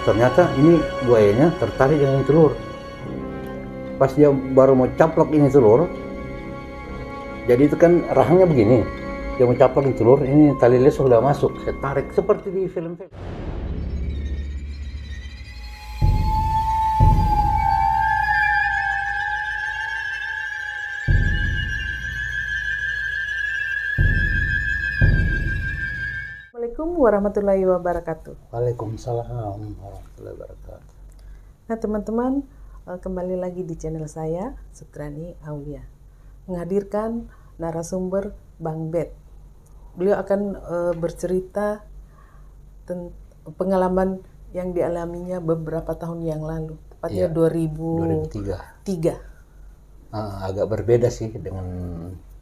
Ternyata ini buayanya tertarik dengan telur. Pas dia baru mau caplok ini telur, jadi itu kan rahangnya begini. Dia mau caplok ini telur, ini tali lesung sudah masuk. Saya tarik seperti di film-film. Assalamualaikum warahmatullahi wabarakatuh. Waalaikumsalam warahmatullahi wabarakatuh. Nah teman-teman, kembali lagi di channel saya, Sutrani Aulia, menghadirkan narasumber Bang Bet. Beliau akan bercerita tentang pengalaman yang dialaminya beberapa tahun yang lalu, tepatnya 2003. Agak berbeda sih dengan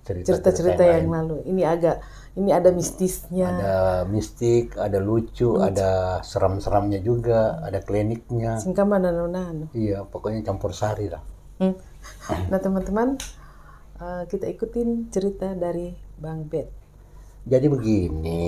cerita-cerita yang lalu. Ini ada mistisnya. Ada mistik, ada lucu, ada seram-seramnya juga, ada kliniknya. Singkama dan Iya, pokoknya campur sari lah. Nah teman-teman, kita ikutin cerita dari Bang Bet. Jadi begini.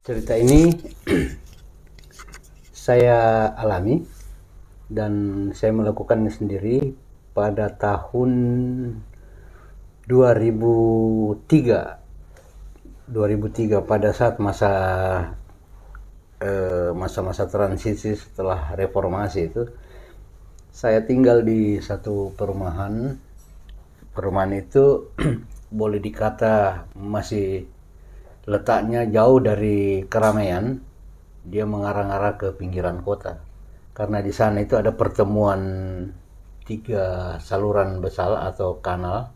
Cerita ini saya alami dan saya melakukannya sendiri pada tahun 2003 pada saat masa-masa transisi setelah reformasi itu. Saya tinggal di satu perumahan itu boleh dikata masih letaknya jauh dari keramaian. Dia mengarah-arah ke pinggiran kota karena di sana itu ada pertemuan 3 saluran besar atau kanal.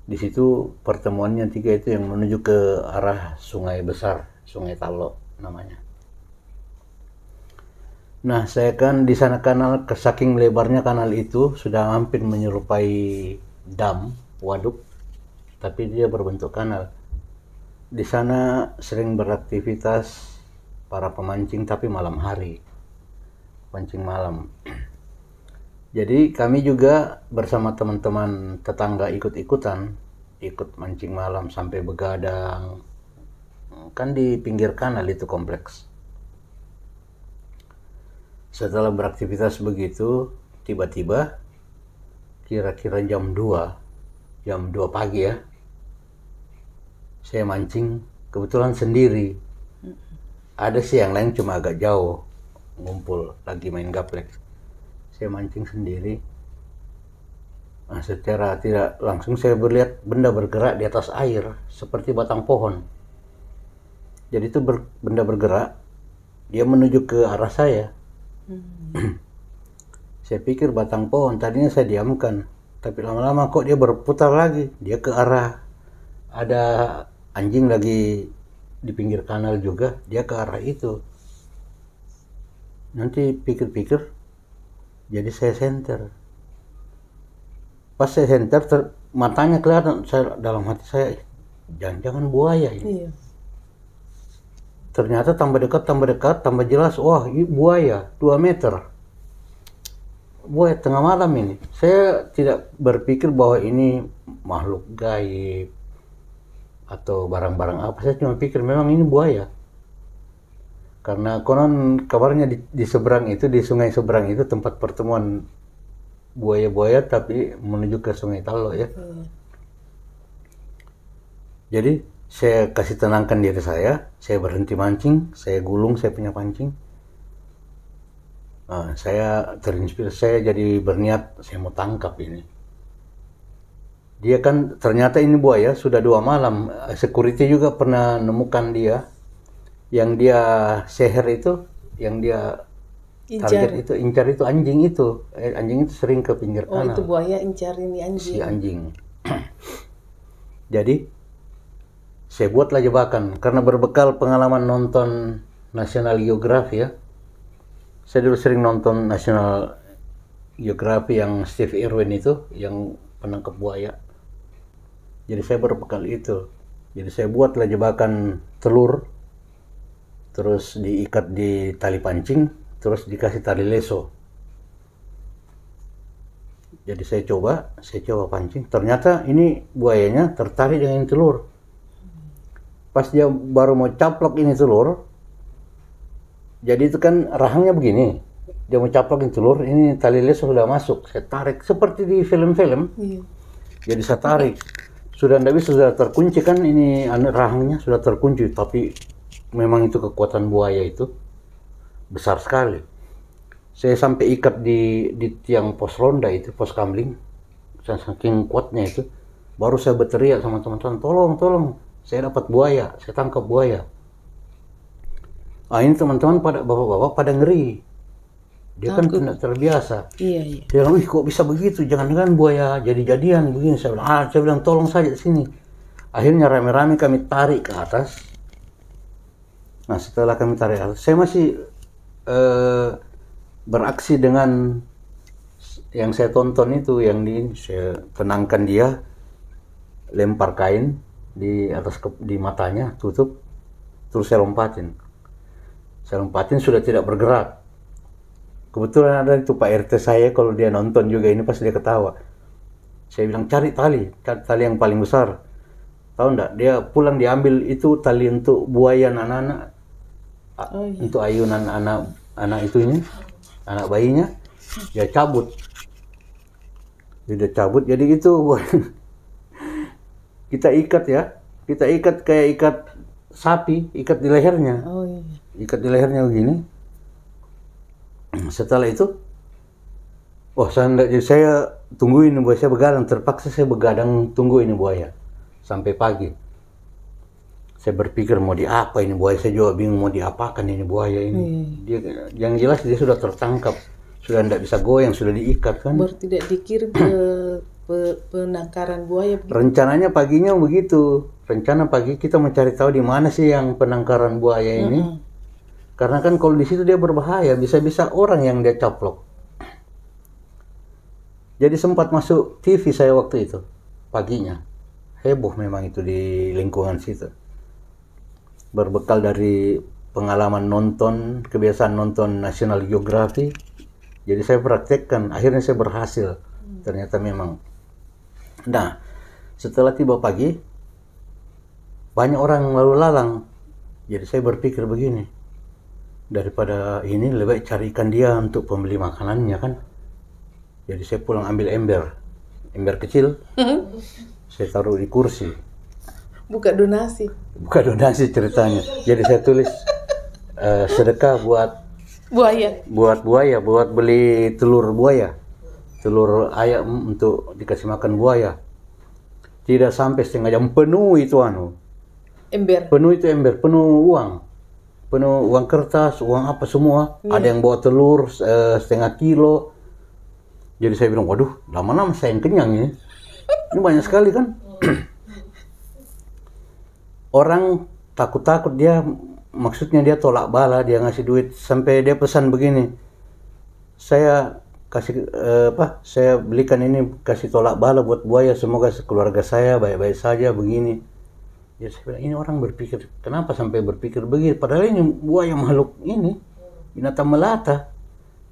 Di situ pertemuannya 3 itu yang menuju ke arah sungai besar, Sungai Talo namanya. Nah, saya kan di sana kanal, saking lebarnya kanal itu sudah hampir menyerupai dam, waduk, tapi dia berbentuk kanal. Di sana sering beraktivitas para pemancing, tapi malam hari, pancing malam. Jadi kami juga bersama teman-teman tetangga ikut mancing malam sampai begadang. Kan di pinggir kanal itu kompleks. Setelah beraktivitas begitu, tiba-tiba kira-kira jam 2 pagi ya, saya mancing kebetulan sendiri. Ada sih yang lain cuma agak jauh ngumpul lagi main gaplek. Saya mancing sendiri. Nah, secara tidak langsung saya melihat benda bergerak di atas air seperti batang pohon. Jadi itu benda bergerak, dia menuju ke arah saya. Saya pikir batang pohon, tadinya saya diamkan, tapi lama-lama kok dia berputar lagi, dia ke arah ada anjing lagi di pinggir kanal juga, dia ke arah itu. Nanti pikir-pikir, jadi saya senter. Pas saya senter, matanya kelihatan. Dalam hati saya, jangan-jangan buaya ini. Iya. Ternyata tambah dekat, tambah jelas. Wah, ini buaya 2 meter. Buaya tengah malam ini. Saya tidak berpikir bahwa ini makhluk gaib atau barang-barang apa. Saya cuma pikir memang ini buaya. Karena konon kabarnya di seberang itu, di sungai seberang itu tempat pertemuan buaya-buaya, tapi menuju ke Sungai Talo ya. Jadi saya kasih tenangkan diri saya berhenti mancing, saya gulung saya punya pancing. Nah, saya terinspirasi, saya jadi berniat saya mau tangkap ini. Dia kan ternyata ini buaya sudah 2 malam. Security juga pernah nemukan dia. Yang dia seher itu, yang dia target itu, incar itu anjing itu. Anjing itu sering ke pinggir kanal. Oh, itu buaya incar ini anjing. Si anjing. Jadi saya buatlah jebakan karena berbekal pengalaman nonton National Geographic ya. Saya dulu sering nonton National Geography yang Steve Irwin itu, yang penangkap buaya. Jadi saya berbekal itu. Jadi saya buatlah jebakan telur, terus diikat di tali pancing, terus dikasih tali leso. Jadi saya coba pancing. Ternyata ini buayanya tertarik dengan telur. Pas dia baru mau caplok ini telur, jadi itu kan rahangnya begini. Dia mau caplok ini telur, ini tali leso sudah masuk. Saya tarik seperti di film-film. Jadi saya tarik. Sudah tidak bisa, sudah terkunci kan ini rahangnya sudah terkunci, tapi memang itu kekuatan buaya itu besar sekali. Saya sampai ikat di tiang pos ronda itu, pos kamling, saking kuatnya itu. Baru saya berteriak sama teman-teman, tolong, saya dapat buaya, saya tangkap buaya. Ini teman-teman bapak-bapak pada ngeri. Dia kan tidak terbiasa. Iya. Dia bilang, wih kok bisa begitu, jangan-jangan buaya jadi-jadian begini. Saya bilang tolong saja sini. Akhirnya rame-rame kami tarik ke atas. Nah setelah kami tarik ke atas, saya masih beraksi dengan yang saya tonton itu, yang saya tenangkan dia, lempar kain di atas di matanya, tutup, terus saya lompatin. Sudah tidak bergerak. Kebetulan ada itu Pak RT saya, kalau dia nonton juga ini pasti dia ketawa. Saya bilang cari tali yang paling besar. Tahu enggak? Dia pulang diambil itu tali untuk buayan anak-anak, untuk ayunan anak itunya, anak bayinya. Dia cabut. Jadi itu kita ikat kayak ikat sapi, ikat di lehernya. Ikat di lehernya begini. Setelah itu, saya tungguin buaya, saya begadang, terpaksa saya begadang tunggu ini buaya sampai pagi. Saya berpikir mau diapa ini buaya, saya juga bingung mau diapakan ini buaya ini. Dia, yang jelas dia sudah tertangkap, sudah tidak bisa goyang, sudah diikat kan. Baru tidak dikirim ke penangkaran buaya. Begitu. Rencananya paginya begitu. Rencana pagi kita mencari tahu di mana sih yang penangkaran buaya ini. Karena kan kalau di situ dia berbahaya, bisa-bisa orang yang dia caplok. Jadi sempat masuk TV saya waktu itu, paginya. Heboh memang itu di lingkungan situ. Berbekal dari pengalaman nonton, kebiasaan nonton National Geography, jadi saya praktekkan, akhirnya saya berhasil. Ternyata memang. Nah, setelah tiba pagi, banyak orang lalu lalang. Jadi saya berpikir begini, daripada ini lebih baik carikan dia untuk pembeli makanannya kan. Jadi saya pulang ambil ember kecil, saya taruh di kursi. Buka donasi ceritanya. Jadi saya tulis sedekah buat buaya, buat beli telur buaya, telur ayam untuk dikasih makan buaya. Tidak sampai setengah jam penuh itu ember, penuh uang kertas, uang apa semua. Ada yang bawa telur setengah kilo. Jadi saya bilang, waduh, lama-lama saya yang kenyang ini. Ini banyak sekali kan. Orang takut-takut dia, maksudnya dia tolak bala, dia ngasih duit. Sampai dia pesan begini, saya kasih saya belikan ini, kasih tolak bala buat buaya, semoga keluarga saya baik-baik saja begini. Ya saya bilang, ini orang berpikir, kenapa sampai berpikir begitu? Padahal ini buaya makhluk ini, binatang melata.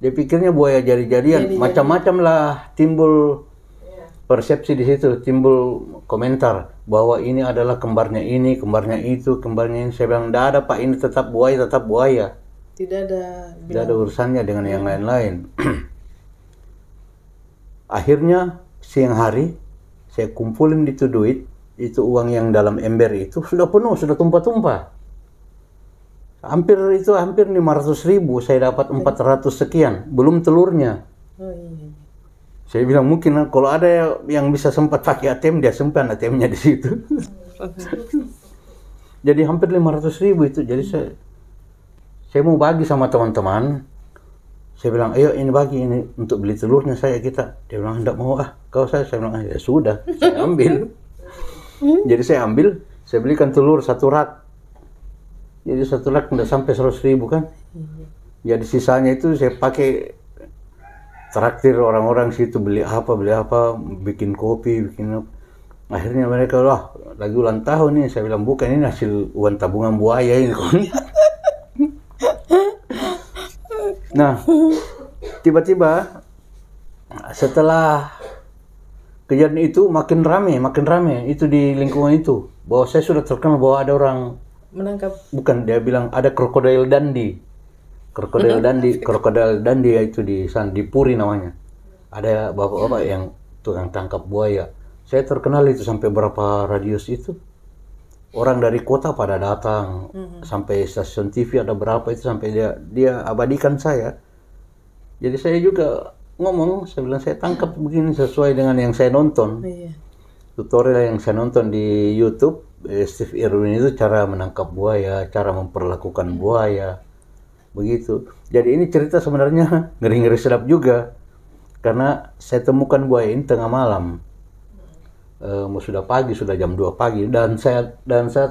Dia pikirnya buaya jadi-jadian, macam-macam lah timbul persepsi di situ, timbul komentar bahwa ini adalah kembarnya ini, kembarnya itu, kembarnya ini. Saya bilang, tidak ada Pak, ini tetap buaya. Tidak ada urusannya dengan yang lain-lain. Akhirnya siang hari saya kumpulin itu duit. Itu uang yang dalam ember itu sudah penuh, sudah tumpah-tumpah. Hampir 500.000, saya dapat 400 sekian, belum telurnya. Saya bilang mungkin kalau ada yang bisa sempat pakai ATM, dia simpan ATM-nya di situ. Jadi hampir 500.000 itu. Jadi saya mau bagi sama teman-teman. Saya bilang, ayo ini bagi ini untuk beli telurnya kita. Dia bilang, enggak mau kau saya bilang, ya sudah, saya ambil. Jadi saya ambil, saya belikan telur 1 rak. Jadi 1 rak tidak sampai 100.000 kan. Jadi sisanya itu saya pakai traktir orang-orang situ, beli apa, bikin kopi, bikin apa. Akhirnya mereka, wah lagi ulang tahun nih. Saya bilang, bukan, ini hasil uang tabungan buaya ini. Nah, tiba-tiba setelah kejadian itu makin rame itu di lingkungan itu. Bahwa saya sudah terkenal bahwa ada orang menangkap. Bukan, dia bilang ada krokodil Dundee. Krokodil Dundee itu di sana, di Puri namanya. Ada bapak-bapak yang tukang tangkap buaya. Saya terkenal itu sampai berapa radius itu. Orang dari kota pada datang. Sampai stasiun TV ada berapa itu, sampai dia abadikan saya. Jadi saya juga ngomong, saya bilang saya tangkap begini sesuai dengan yang saya nonton. Tutorial yang saya nonton di YouTube, Steve Irwin itu cara menangkap buaya, cara memperlakukan buaya. Begitu. Jadi ini cerita sebenarnya ngeri-ngeri sedap juga. Karena saya temukan buaya ini tengah malam. Sudah pagi, sudah jam 2 pagi, dan saat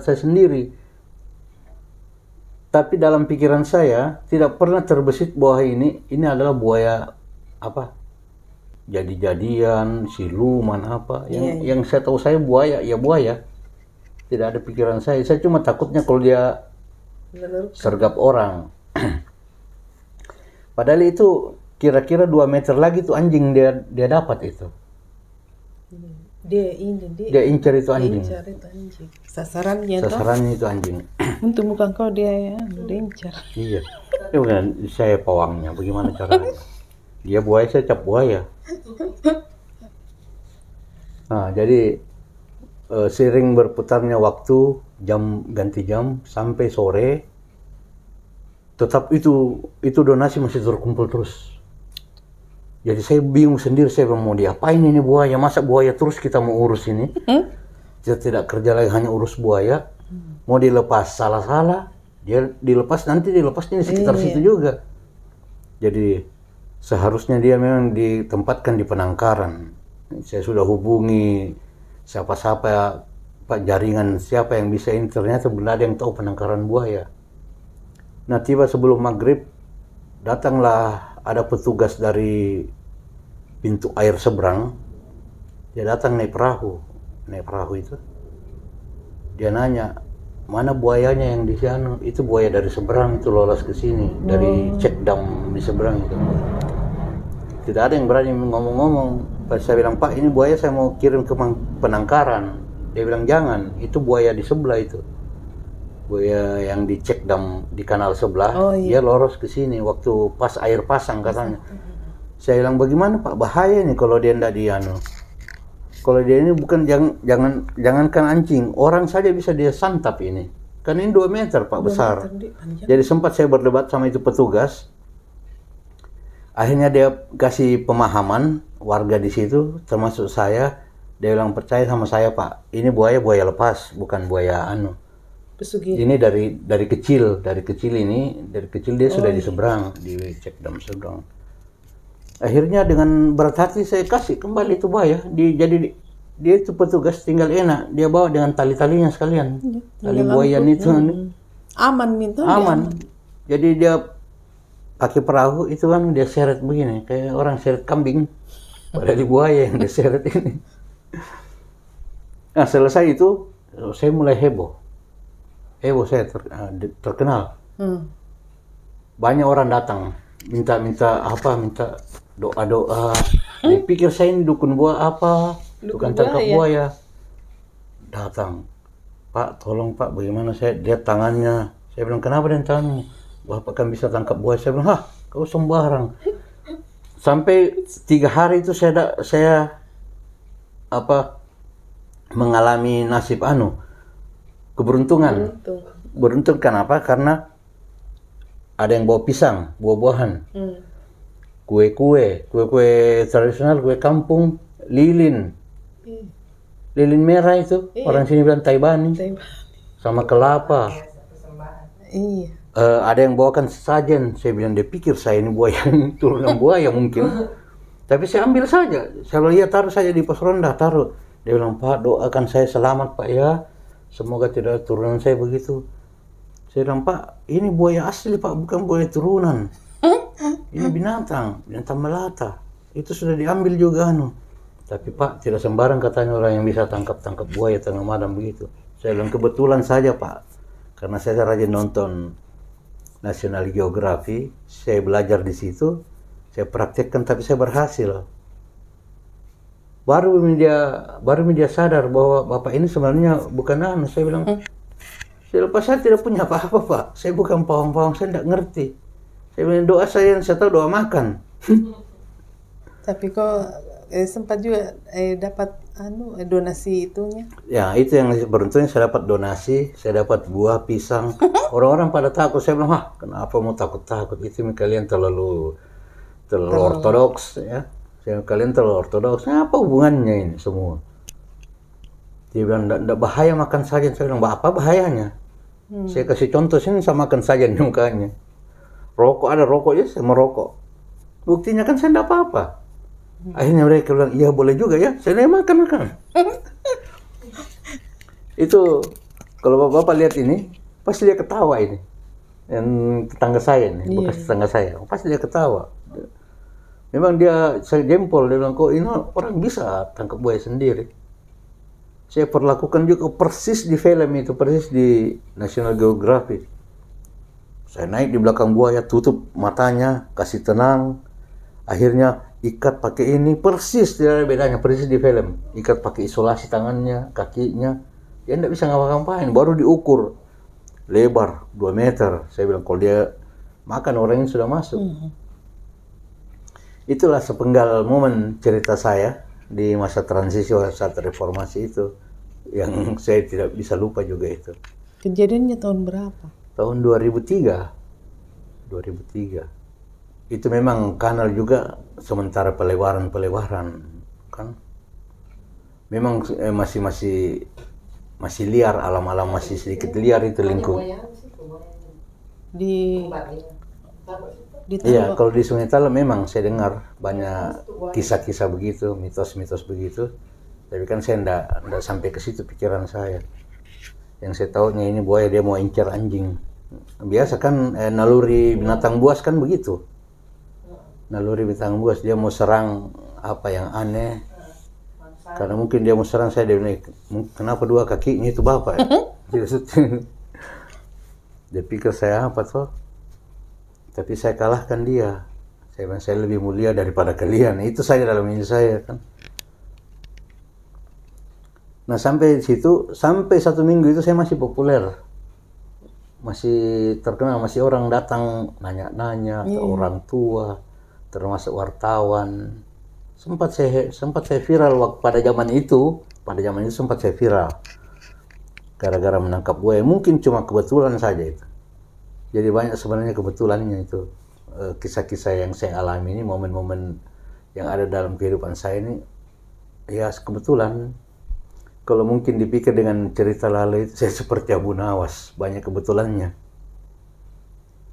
saya sendiri. Tapi dalam pikiran saya tidak pernah terbesit bahwa ini adalah buaya apa? Jadi-jadian, siluman apa? Yang saya tahu saya buaya, ya buaya. Tidak ada pikiran saya cuma takutnya kalau dia sergap orang. Padahal itu kira-kira 2 meter lagi tuh anjing dia dapat itu. Dia incar itu anjing. Sasarannya itu anjing. Untuk bukan kau dia ya, dia incar. Iya. Itu kan saya pawangnya. Bagaimana caranya? Dia buaya, saya cap buaya. Nah, jadi sering berputarnya waktu, ganti jam sampai sore. Tetap itu donasi masih terkumpul terus. Jadi saya bingung sendiri, saya mau diapain ini buaya, masa buaya terus kita mau urus ini. Kita tidak kerja lagi hanya urus buaya. Mau dilepas salah-salah, dia dilepasnya di sekitar situ juga. Jadi seharusnya dia memang ditempatkan di penangkaran. Saya sudah hubungi siapa-siapa, Pak, jaringan siapa yang bisa ini, ternyata belum ada yang tahu penangkaran buaya. Nah, tiba sebelum maghrib, datanglah ada petugas dari pintu air seberang. Dia datang naik perahu itu. Dia nanya, mana buayanya yang di sana? Itu buaya dari seberang itu lolos ke sini, dari cek dam di seberang itu. Tidak ada yang berani ngomong-ngomong. Pas saya bilang, Pak, ini buaya saya mau kirim ke penangkaran. Dia bilang, jangan, itu buaya di sebelah itu. Buaya yang dicek dam di kanal sebelah, dia lolos ke sini waktu pas air pasang katanya. Saya bilang, bagaimana Pak, bahaya nih kalau dia ndak kalau dia ini bukan, jangankan anjing, orang saja bisa dia santap ini. Kan ini 2 meter Pak, besar. Jadi sempat saya berdebat sama itu petugas. Akhirnya dia kasih pemahaman warga di situ, termasuk saya. Dia bilang, percaya sama saya Pak, ini buaya lepas, bukan buaya Pesugihan. Ini dari kecil dia sudah di seberang, di cek dam seberang. Akhirnya dengan berat hati saya kasih kembali itu buaya. Jadi dia itu petugas tinggal enak, dia bawa dengan tali-talinya sekalian. Tali buaya itu aman minta. Aman. Jadi dia pakai perahu itu kan, dia seret begini kayak orang seret kambing. Padahal di buaya yang dia seret ini. Nah, selesai itu saya mulai heboh saya terkenal. Banyak orang datang minta doa. Dipikir saya ini dukun buaya apa, dukun tangkap buaya. Datang, Pak, tolong Pak, bagaimana saya lihat tangannya. Saya bilang, kenapa dengan tanganmu? Bapak kan bisa tangkap buaya. Saya bilang, kau sembarang. Sampai 3 hari itu saya mengalami nasib keberuntungan. Beruntung kenapa? Karena ada yang bawa pisang, buah-buahan, kue-kue tradisional, kue kampung, lilin merah itu, orang sini bilang taibani, sama kelapa. Ada yang bawakan sesajen. Saya bilang, dia pikir saya ini buaya, turunan buaya mungkin. Tapi saya ambil saja. Saya lihat, taruh saja di pos ronda, taruh. Dia bilang, Pak, doakan saya selamat Pak ya. Semoga tidak turunan saya begitu. Saya bilang, Pak, ini buaya asli Pak, bukan buaya turunan. Ini binatang melata. Itu sudah diambil juga anu. Tapi Pak, tidak sembarang katanya orang yang bisa tangkap buaya tengah malam begitu. Saya bilang, kebetulan saja Pak, karena saya rajin nonton National Geography, saya belajar di situ, saya praktekkan, tapi saya berhasil. Baru media sadar bahwa Bapak ini sebenarnya bukan anu. Saya bilang, saya tidak punya apa-apa Pak, saya bukan pawang-pawang, saya tidak ngerti. Saya bilang, doa saya yang saya tahu doa makan. Tapi kok sempat juga dapat donasi itunya. Ya, itu yang beruntungnya, saya dapat donasi, saya dapat buah pisang. Orang-orang pada takut. Saya bilang, kenapa mau takut-takut? Itu kalian terlalu ortodoks ya. Kalian terlalu ortodoks. Apa hubungannya ini semua? Dia bilang, enggak bahaya makan sajen. Saya bilang, apa bahayanya? Saya kasih contoh, sini saya makan sajen di mukanya. Rokok, ada rokok ya, saya merokok. Buktinya kan saya enggak apa-apa. Akhirnya mereka bilang, iya boleh juga ya, saya makan. Itu kalau bapak lihat ini, pasti dia ketawa ini. Yang tetangga saya nih, bekas tetangga saya, pasti dia ketawa. Memang saya jempol, dia bilang, kok ini orang bisa tangkap buaya sendiri. Saya perlakukan juga persis di film itu, persis di National Geographic. Saya naik di belakang buaya, tutup matanya, kasih tenang. Akhirnya ikat pakai ini, persis tidak ada bedanya, persis di film. Ikat pakai isolasi tangannya, kakinya. Dia tidak bisa ngapa-ngapain, baru diukur. Lebar 2 meter. Saya bilang, kalau dia makan, orang ini sudah masuk. Itulah sepenggal momen cerita saya di masa transisi saat reformasi itu, yang saya tidak bisa lupa juga itu. Kejadiannya tahun berapa? Tahun 2003. Itu memang kanal juga sementara pelebaran kan. Memang masih liar, alam-alam masih sedikit liar itu lingkup. Iya, kalau di Sungai Tala memang saya dengar banyak kisah-kisah begitu, mitos-mitos begitu. Tapi kan saya enggak sampai ke situ pikiran saya. Yang saya tahunya ini buaya dia mau incar anjing. Biasa kan naluri binatang buas kan begitu. Naluri binatang buas, dia mau serang apa yang aneh. Karena mungkin dia mau serang saya, dia bilang, kenapa 2 kakinya itu Bapak? Dia pikir saya apa tuh? Tapi saya kalahkan dia. Saya bilang, saya lebih mulia daripada kalian. Itu saja dalam ini saya kan. Nah sampai situ, sampai 1 minggu itu saya masih populer. Masih terkenal, masih orang datang nanya-nanya ke orang tua, termasuk wartawan. Sempat saya viral pada zaman itu sempat saya viral. Gara-gara menangkap buaya, mungkin cuma kebetulan saja itu. Jadi banyak sebenarnya kebetulannya itu. Kisah-kisah yang saya alami ini, momen-momen yang ada dalam kehidupan saya ini, ya kebetulan. Kalau mungkin dipikir dengan cerita lalu itu, saya seperti Abu Nawas, banyak kebetulannya.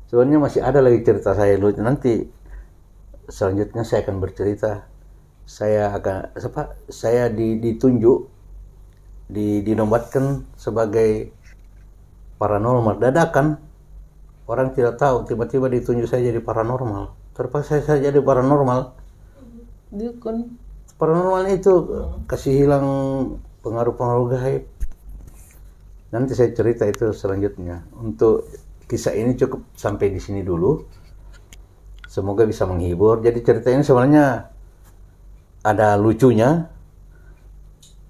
Sebenarnya masih ada lagi cerita saya lucu. Nanti selanjutnya saya akan bercerita. Saya ditunjuk, dinobatkan sebagai paranormal dadakan. Orang tidak tahu, tiba-tiba ditunjuk saya jadi paranormal. Terpaksa saya jadi paranormal. Dukun. Paranormal itu kasih hilang pengaruh-pengaruh gaib. Nanti saya cerita itu selanjutnya. Untuk kisah ini cukup sampai di sini dulu. Semoga bisa menghibur. Jadi cerita ini sebenarnya ada lucunya,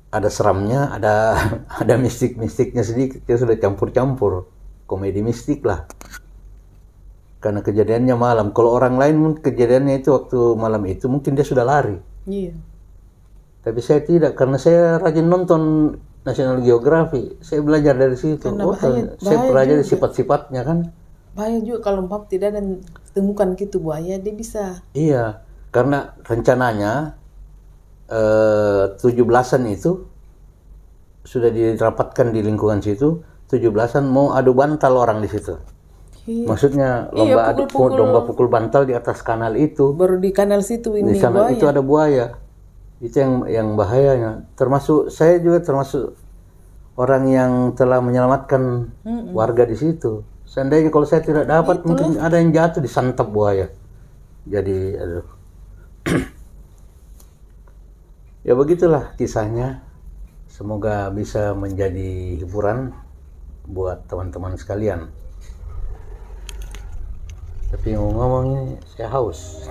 ada seramnya, ada mistik-mistiknya sedikit. Dia sudah campur-campur, komedi mistik lah. Karena kejadiannya malam. Kalau orang lain kejadiannya itu waktu malam itu mungkin dia sudah lari. Iya. Tapi saya tidak, karena saya rajin nonton National Geography. Saya belajar dari situ. Saya pelajari sifat-sifatnya kan. Bahaya juga kalau Pap tidak dan temukan gitu buaya, dia bisa. Iya, karena rencananya 17-an itu sudah dirapatkan di lingkungan situ. 17-an mau adu bantal orang di situ. Maksudnya lomba pukul bantal di atas kanal itu. Baru di kanal situ ini di sana buaya. Itu ada buaya. Itu yang bahayanya. Saya juga termasuk orang yang telah menyelamatkan warga di situ. Seandainya kalau saya tidak dapat, mungkin ada yang jatuh disantap buaya. Jadi, aduh. Ya begitulah kisahnya. Semoga bisa menjadi hiburan buat teman-teman sekalian. Tapi ngomong-ngomong ini saya haus.